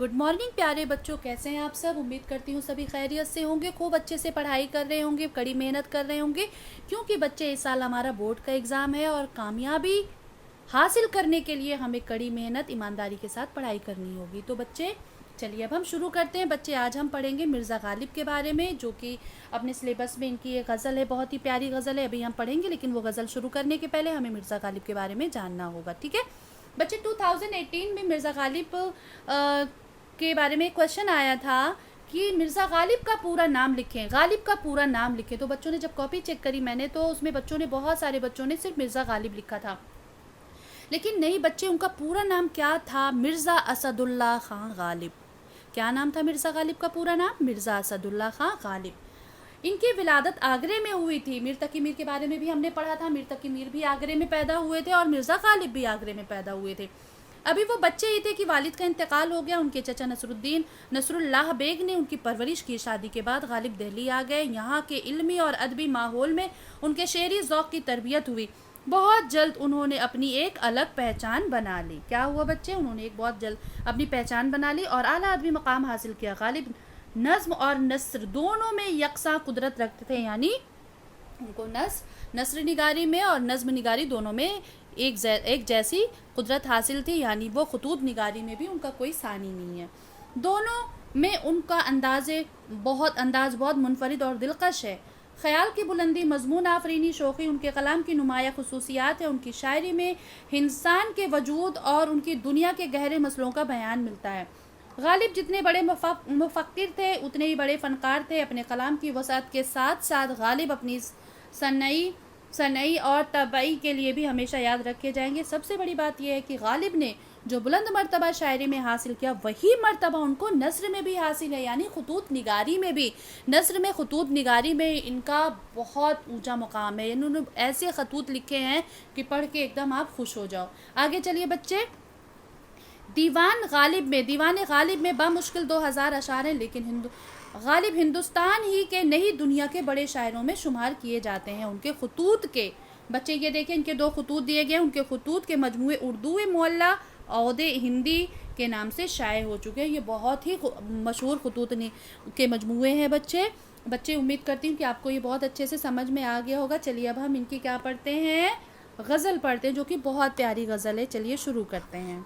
Good morning प्यारे बच्चों, कैसे हैं आप सब। उम्मीद करती हूँ सभी खैरियत से होंगे, खूब अच्छे से पढ़ाई कर रहे होंगे, कड़ी मेहनत कर रहे होंगे, क्योंकि बच्चे इस साल हमारा बोर्ड का एग्ज़ाम है और कामयाबी हासिल करने के लिए हमें कड़ी मेहनत ईमानदारी के साथ पढ़ाई करनी होगी। तो बच्चे चलिए अब हम शुरू करते हैं। बच्चे आज हम पढ़ेंगे मिर्ज़ा गालिब के बारे में, जो कि अपने सिलेबस में इनकी एक गज़ल है, बहुत ही प्यारी गज़ल है। अभी हम पढ़ेंगे, लेकिन वो गज़ल शुरू करने के पहले हमें मिर्ज़ा गालिब के बारे में जानना होगा, ठीक है बच्चे। 2018 में मिर्ज़ा गालिब के बारे में क्वेश्चन आया था कि मिर्ज़ा गालिब का पूरा नाम लिखें, गालिब का पूरा नाम लिखें। तो बच्चों ने जब कॉपी चेक करी मैंने, तो उसमें बच्चों ने, बहुत सारे बच्चों ने सिर्फ मिर्ज़ा गालिब लिखा था, लेकिन नहीं बच्चे, उनका पूरा नाम क्या था? मिर्ज़ा असदुल्ला ख़ान गालिब। क्या नाम था मिर्ज़ा गालिब का पूरा नाम? मिर्ज़ा असदुल्ला ख़ान गालिब। इनकी विलादत आगरे में हुई थी। मीर तकी मीर के बारे में भी हमने पढ़ा था। मीर तकी मीर भी आगरे में पैदा हुए थे और मिर्ज़ा गालिब भी आगरे में पैदा हुए थे। अभी वो बच्चे ही थे कि वालिद का इंतकाल हो गया। उनके चचा नसरुल्लाह बेग ने उनकी परवरिश की। शादी के बाद गालिब दिल्ली आ गए। यहाँ के इल्मी और अदबी माहौल में उनके शेरी ज़ौक़ की तरबियत हुई। बहुत जल्द उन्होंने अपनी एक अलग पहचान बना ली। क्या हुआ बच्चे? उन्होंने एक बहुत जल्द अपनी पहचान बना ली और आला अदबी मकाम हासिल किया। गालिब नज़्म और नस्र दोनों में यकसा कुदरत रखते थे, यानी उनको नस्र निगारी में और नज़्म निगारी दोनों में एक जैसी कुदरत हासिल थी, यानी वो खतूत निगारी में भी उनका कोई सानी नहीं है। दोनों में उनका अंदाज़ बहुत मुनफरिद और दिलकश है। ख़याल की बुलंदी, मज़मून आफरीनी, शौक़ी उनके कलाम की नुमाया खसूसियात है। उनकी शायरी में इंसान के वजूद और उनकी दुनिया के गहरे मसलों का बयान मिलता है। गालिब जितने बड़े मुफ़क्किर थे उतने ही बड़े फ़नकार थे। अपने कलाम की वसाअत के साथ साथ गालिब अपनी सनई और तबई के लिए भी हमेशा याद रखे जाएंगे। सबसे बड़ी बात यह है कि गालिब ने जो बुलंद मर्तबा शायरी में हासिल किया, वही मर्तबा उनको नस्र में भी हासिल है, यानी खतूत निगारी में भी। नस्र में, खतूत निगारी में इनका बहुत ऊंचा मुकाम है। इन्होंने ऐसे खतूत लिखे हैं कि पढ़ के एकदम आप खुश हो जाओ। आगे चलिए बच्चे। दीवान गालिब में बामुश्किल 2000 अशार हैं, लेकिन गालिब हिंदुस्तान ही के नहीं, दुनिया के बड़े शायरों में शुमार किए जाते हैं। उनके खतूत के बच्चे ये देखें, इनके 2 खतूत दिए गए। उनके खतूत के मजमूए उर्दू मुअल्ला औदे हिंदी के नाम से शाये हो चुके हैं। ये बहुत ही मशहूर खतूत के मजमूए हैं बच्चे। उम्मीद करती हूँ कि आपको ये बहुत अच्छे से समझ में आ गया होगा। चलिए अब हम इनकी क्या पढ़ते हैं, गज़ल पढ़ते हैं, जो कि बहुत प्यारी गज़ल है। चलिए शुरू करते हैं।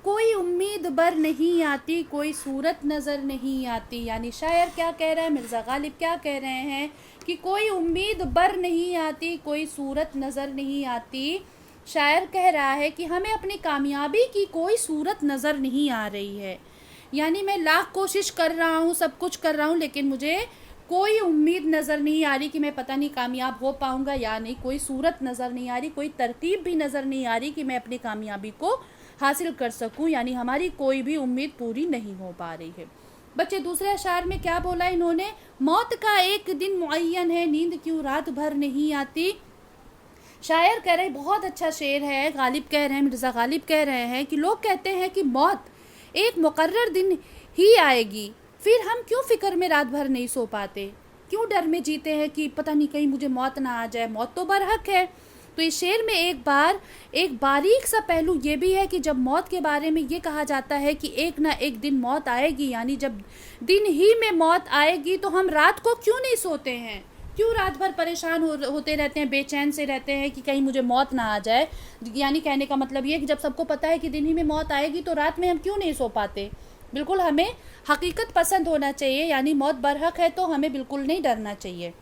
कोई उम्मीद बर नहीं आती, कोई सूरत नज़र नहीं आती, यानी शायर क्या कह रहा है, मिर्ज़ा गालिब क्या कह रहे हैं कि कोई उम्मीद बर नहीं आती, कोई सूरत नज़र नहीं आती। शायर कह रहा है कि हमें अपनी कामयाबी की कोई सूरत नज़र नहीं आ रही है, यानी मैं लाख कोशिश कर रहा हूँ, सब कुछ कर रहा हूँ, लेकिन मुझे कोई उम्मीद नज़र नहीं आ रही कि मैं पता नहीं कामयाब हो पाऊँगा या नहीं। कोई सूरत नज़र नहीं आ रही, कोई तरतीब भी नज़र नहीं आ रही कि मैं अपनी कामयाबी को हासिल कर सकूं, यानी हमारी कोई भी उम्मीद पूरी नहीं हो पा रही है। बच्चे दूसरे अशार में क्या बोला इन्होंने? मौत का एक दिन मुअय्यन है, नींद क्यों रात भर नहीं आती। शायर कह रहे, बहुत अच्छा शेर है। गालिब कह रहे हैं, मिर्ज़ा गालिब कह रहे हैं कि लोग कहते हैं कि मौत एक मुकर्रर दिन ही आएगी, फिर हम क्यों फ़िक्र में रात भर नहीं सो पाते, क्यों डर में जीते हैं कि पता नहीं कहीं मुझे मौत ना आ जाए। मौत तो बरहक है। तो इस शेर में एक बारीक सा पहलू ये भी है कि जब मौत के बारे में ये कहा जाता है कि एक ना एक दिन मौत आएगी, यानी जब दिन ही में मौत आएगी, तो हम रात को क्यों नहीं सोते हैं, क्यों रात भर परेशान होते रहते हैं, बेचैन से रहते हैं कि कहीं मुझे मौत ना आ जाए। यानी कहने का मतलब ये है कि जब सबको पता है कि दिन ही में मौत आएगी, तो रात में हम क्यों नहीं सो पाते। बिल्कुल हमें हकीकत पसंद होना चाहिए, यानी मौत बरहक है, तो हमें बिल्कुल नहीं डरना चाहिए।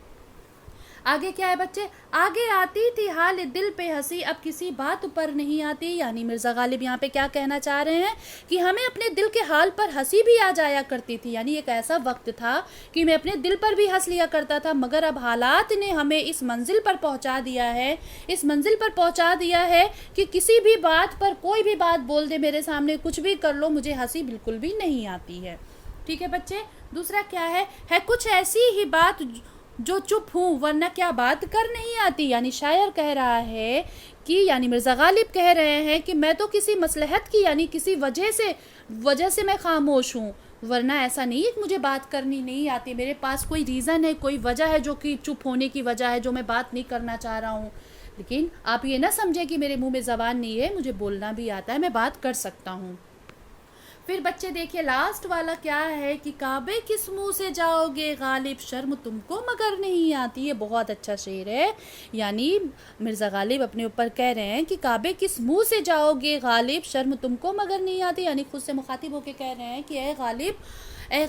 आगे क्या है बच्चे? आगे आती थी हाल दिल पे हंसी, अब किसी बात पर नहीं आती, यानी मिर्ज़ा गालिब यहाँ पे क्या कहना चाह रहे हैं कि हमें अपने दिल के हाल पर हंसी भी आ जाया करती थी, यानी एक ऐसा वक्त था कि मैं अपने दिल पर भी हंस लिया करता था, मगर अब हालात ने हमें इस मंजिल पर पहुँचा दिया है कि किसी भी बात पर कोई भी बात बोल दे मेरे सामने, कुछ भी कर लो, मुझे हंसी बिल्कुल भी नहीं आती है। ठीक है बच्चे। दूसरा क्या है कुछ ऐसी ही बात जो चुप हूँ वरना क्या बात कर नहीं आती, यानी शायर कह रहा है कि, यानी मिर्ज़ा गालिब कह रहे हैं कि मैं तो किसी मसलहत की, यानी किसी वजह से मैं खामोश हूँ, वरना ऐसा नहीं है कि मुझे बात करनी नहीं आती। मेरे पास कोई रीज़न है, कोई वजह है जो कि चुप होने की वजह है, जो मैं बात नहीं करना चाह रहा हूँ। लेकिन आप ये ना समझें कि मेरे मुंह में ज़बान नहीं है, मुझे बोलना भी आता है, मैं बात कर सकता हूँ। پھر بچے دیکھیے لاسٹ والا کیا ہے کہ کعبے کس منہ سے جاؤ گے غالب، شرم تم کو مگر نہیں آتی. یہ بہت اچھا شعر ہے. یعنی مرزا غالب اپنے اوپر کہہ رہے ہیں کہ کعبے کس منہ سے جاؤ گے غالب، شرم تم کو مگر نہیں آتی. یعنی خود سے مخاطب ہو کے کہہ رہے ہیں کہ اے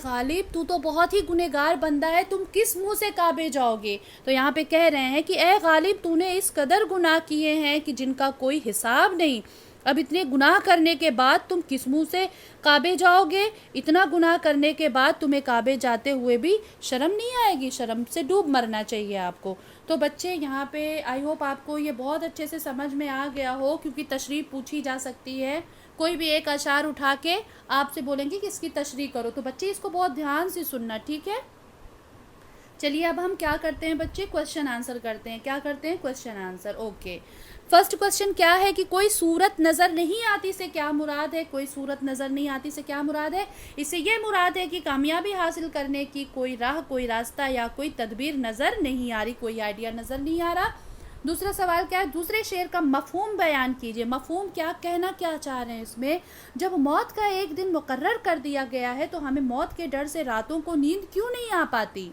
غالب تو بہت ہی گنہگار بندہ ہے، تم کس منہ سے کعبے جاؤ گے. تو یہاں پہ کہہ رہے ہیں کہ اے غالب تو نے اس قدر گناہ کیے ہیں کہ جن کا کوئی حساب نہیں. اب اتنے گناہ کرنے کے بعد تم کس منہ سے کعبے جاؤ گے؟ اتنا گناہ کرنے کے بعد تمہیں کعبے جاتے ہوئے بھی شرم نہیں آئے گی؟ شرم سے ڈوب مرنا چاہیے آپ کو. تو بچے یہاں پہ آئی ہوپ آپ کو یہ بہت اچھے سے سمجھ میں آ گیا ہو، کیونکہ تشریح پوچھی جا سکتی ہے. کوئی بھی ایک اشعار اٹھا کے آپ سے بولیں گے کہ اس کی تشریح کرو، تو بچے اس کو بہت دھیان سے سننا، ٹھیک ہے؟ چلیے اب ہم کیا کرتے ہیں بچے، کوشچن آنسر کرتے ہیں. کیا کرتے ہیں؟ Question answer. Okay, first question کیا ہے کہ کوئی صورت نظر نہیں آتی سے کیا مراد ہے؟ کوئی صورت نظر نہیں آتی سے کیا مراد ہے؟ اس سے یہ مراد ہے کہ کامیابی حاصل کرنے کی کوئی راہ، کوئی راستہ یا کوئی تدبیر نظر نہیں آ رہی، کوئی آئیڈیا نظر نہیں آ رہا. دوسرا سوال کیا ہے؟ دوسرے شعر کا مفہوم بیان کیجئے. مفہوم کیا کہنا کیا چاہ رہے ہیں اس میں؟ جب موت کا ایک دن مقرر کر دیا گیا ہے تو ہمیں موت کے ڈر سے راتوں کو نیند کیوں نہیں آ پاتی؟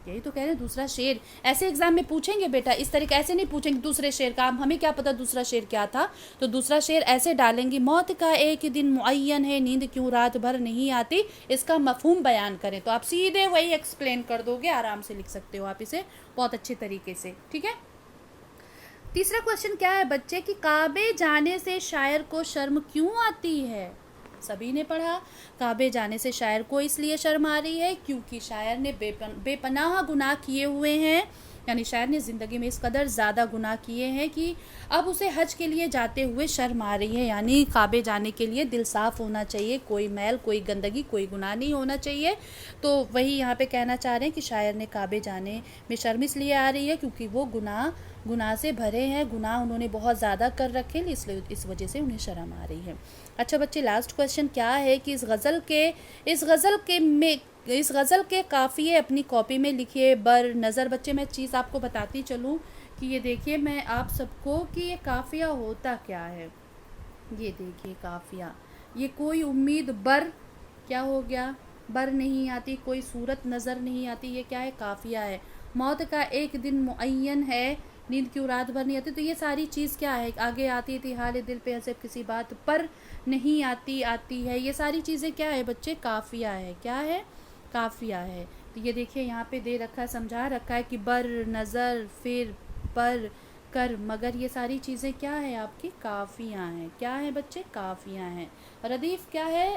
یہی تو کہہ رہے ہیں دوسرا شعر. ایسے ایگزام میں پوچھیں گے بیٹا، اس طریقے ایسے نہیں پوچھیں گے دوسرے شعر کا ہمیں کیا پتا دوسرا شعر کیا تھا. تو دوسرا شعر ایسے ڈالیں گے، موت کا ایک دن معین ہے، نیند کیوں رات بھر نہیں آتی، اس کا مفہوم بیان کریں. تو آپ سیدھے وہی ایکسپلین کر دو گے، آرام سے لکھ سکتے ہو آپ اسے بہت اچھے طریقے سے، ٹھیک ہے. تیسرا کوشچن کیا ہے بچے کہ کعبے جانے سے شاعر کو شرم کیوں آتی ہے؟ سبھی نے پڑھا. کعبے جانے سے شاعر کو اس لیے شرم آ رہی ہے کیونکہ شاعر نے بے پناہ گناہ کیے ہوئے ہیں. یعنی شاعر نے زندگی میں اس قدر زیادہ گناہ کیے ہیں کہ اب اسے حج کے لیے جاتے ہوئے شرم آ رہی ہے. یعنی کعبے جانے کے لیے دل صاف ہونا چاہیے، کوئی میل، کوئی گندگی، کوئی گناہ نہیں ہونا چاہیے. تو وہی یہاں پہ کہنا چاہ رہے ہیں کہ شاعر نے کعبے جانے میں شرم اس لیے آ رہی ہے کیونکہ وہ گناہ سے بھرے ہیں، گناہ انہوں نے بہت زیادہ کر رکھے، اس وجہ سے انہیں شرم آ رہی ہے. اچھا بچے لاسٹ کویشچن کیا ہے کہ اس غزل کے قافیے اپنی کاپی میں لکھیے. بر نظر بچے میں چیز آپ کو بتاتی چلوں کہ یہ دیکھیے میں آپ سب کو کہ یہ قافیہ ہوتا کیا ہے. یہ دیکھیے قافیہ، یہ کوئی امید بر کیا ہو گیا، بر نہیں آتی، کوئی صورت نظر نہیں آتی، یہ کیا ہے؟ قافیہ ہے. موت کا ایک دن معین ہے، نیند کیوں رات بھر نہیں آتی. تو یہ ساری چیز کیا ہے؟ آگے آتی تھی حال دل پہ حسب کسی بات پر نہیں آتی ہے. یہ ساری چیزیں کیا ہے بچے؟ قافیہ ہے. کیا ہے؟ قافیہ ہے. تو یہ دیکھیے یہاں پہ دے رکھا ہے، سمجھا رکھا ہے کہ بر نظر پھر پر کر مگر، یہ ساری چیزیں کیا ہے آپ کی؟ قافیہ ہیں. کیا ہے بچے؟ قافیہ ہیں. ردیف کیا ہے؟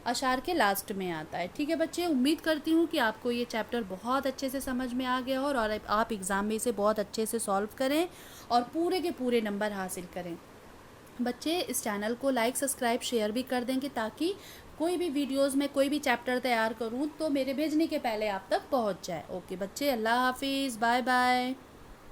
اشعار کے لاسٹ میں آتا ہے. ٹھیک ہے بچے، امید کرتی ہوں کہ آپ کو یہ چیپٹر بہت اچھے سے سمجھ میں آ گیا اور آپ ایگزام میں اسے بہت اچھے سے سالو کریں اور پورے کے پورے نمبر حاصل کریں. بچے اس چینل کو لائک، سبسکرائب، شیئر بھی کر دیں گے تاکہ کوئی بھی ویڈیوز میں کوئی بھی چیپٹر تیار کروں تو میرے بھیجنے کے پہلے آپ تک پہنچ جائے. اوکے بچے، اللہ حافظ، بائے بائے.